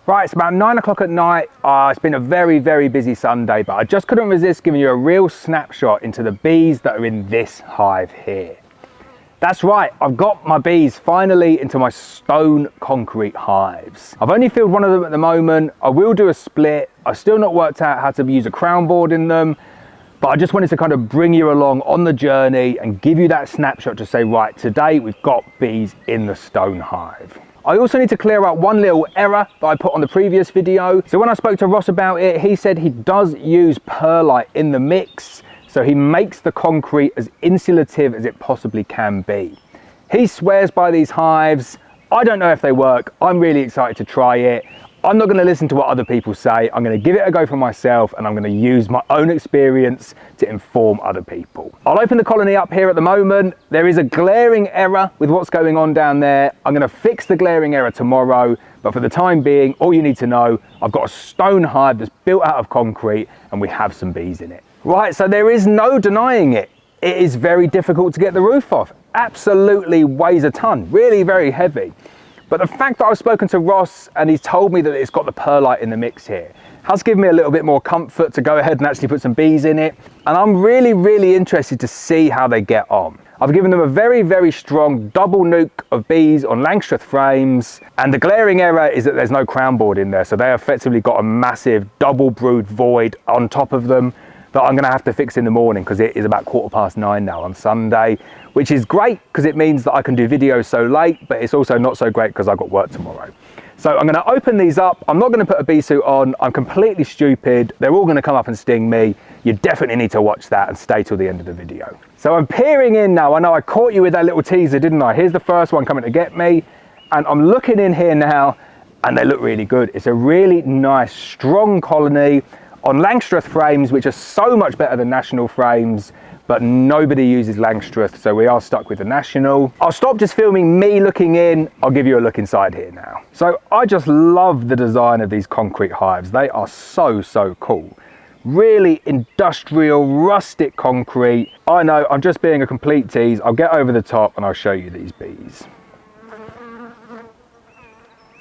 Right, it's about 9 o'clock at night. It's been a very, very busy Sunday, but I just couldn't resist giving you a real snapshot into the bees that are in this hive here. That's right, I've got my bees finally into my stone concrete hives. I've only filled one of them at the moment. I will do a split. I've still not worked out how to use a crown board in them, but I just wanted to kind of bring you along on the journey and give you that snapshot to say, right, today we've got bees in the stone hive. I also need to clear up one little error that I put on the previous video. So when I spoke to Ross about it, he said he does use perlite in the mix. So he makes the concrete as insulative as it possibly can be. He swears by these hives. I don't know if they work. I'm really excited to try it. I'm not going to listen to what other people say. I'm going to give it a go for myself, and I'm going to use my own experience to inform other people. I'll open the colony up here at the moment. There is a glaring error with what's going on down there. I'm going to fix the glaring error tomorrow, but for the time being, all you need to know, I've got a stone hive that's built out of concrete and we have some bees in it. Right, so there is no denying it. It is very difficult to get the roof off. Absolutely weighs a ton, really very heavy. But the fact that I've spoken to Ross and he's told me that it's got the perlite in the mix here has given me a little bit more comfort to go ahead and actually put some bees in it. And I'm really, really interested to see how they get on. I've given them a very, very strong double nuke of bees on Langstroth frames. And the glaring error is that there's no crown board in there. So they effectively got a massive double brood void on top of them that I'm gonna have to fix in the morning because it is about 9:15 now on Sunday, which is great because it means that I can do videos so late, but it's also not so great because I've got work tomorrow. So I'm gonna open these up. I'm not gonna put a bee suit on. I'm completely stupid. They're all gonna come up and sting me. You definitely need to watch that and stay till the end of the video. So I'm peering in now. I know I caught you with that little teaser, didn't I? Here's the first one coming to get me. And I'm looking in here now and they look really good. It's a really nice, strong colony on Langstroth frames, which are so much better than national frames, but nobody uses Langstroth, so we are stuck with the national. I'll stop just filming me looking in. I'll give you a look inside here now. So I just love the design of these concrete hives. They are so, so cool. Really industrial, rustic concrete. I know, I'm just being a complete tease. I'll get over the top and I'll show you these bees.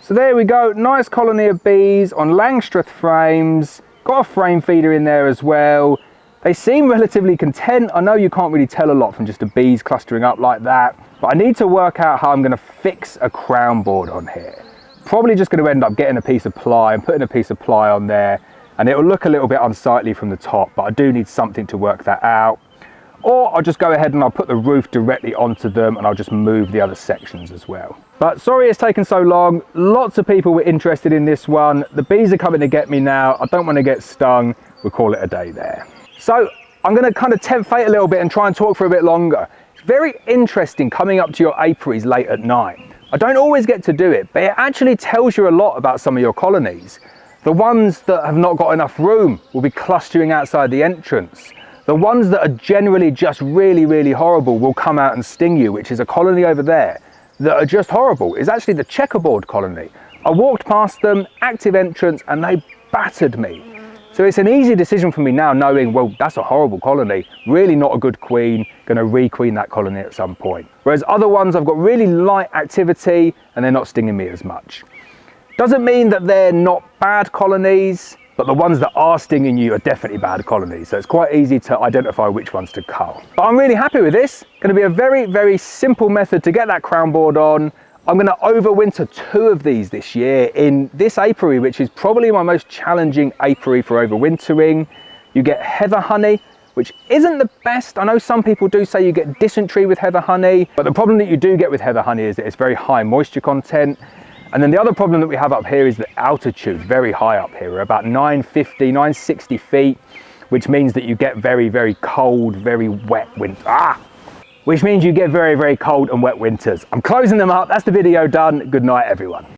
So there we go, nice colony of bees on Langstroth frames. Got a frame feeder in there as well. They seem relatively content. I know you can't really tell a lot from just the bees clustering up like that, but I need to work out how I'm gonna fix a crown board on here. Probably just gonna end up getting a piece of ply and putting a piece of ply on there, and it'll look a little bit unsightly from the top, but I do need something to work that out. Or I'll just go ahead and I'll put the roof directly onto them and I'll just move the other sections as well. But sorry it's taken so long. Lots of people were interested in this one. The bees are coming to get me now. I don't want to get stung. We'll call it a day there. So I'm going to kind of tempt fate a little bit and try and talk for a bit longer. It's very interesting coming up to your apiaries late at night. I don't always get to do it, but it actually tells you a lot about some of your colonies. The ones that have not got enough room will be clustering outside the entrance. The ones that are generally just really, really horrible will come out and sting you, which is a colony over there that are just horrible. It's actually the checkerboard colony. I walked past them, active entrance, and they battered me. So it's an easy decision for me now knowing, well, that's a horrible colony, really not a good queen, gonna re-queen that colony at some point. Whereas other ones, I've got really light activity and they're not stinging me as much. Doesn't mean that they're not bad colonies, but the ones that are stinging you are definitely bad colonies. So it's quite easy to identify which ones to cull. But I'm really happy with this. Gonna be a very, very simple method to get that crown board on. I'm gonna overwinter 2 of these this year in this apiary, which is probably my most challenging apiary for overwintering. You get heather honey, which isn't the best. I know some people do say you get dysentery with heather honey, but the problem that you do get with heather honey is that it's very high moisture content. And then the other problem that we have up here is the altitude, very high up here. We're about 950, 960 feet, which means that you get very, very cold, very wet winter. Which means you get very, very cold and wet winters. I'm closing them up. That's the video done. Good night, everyone.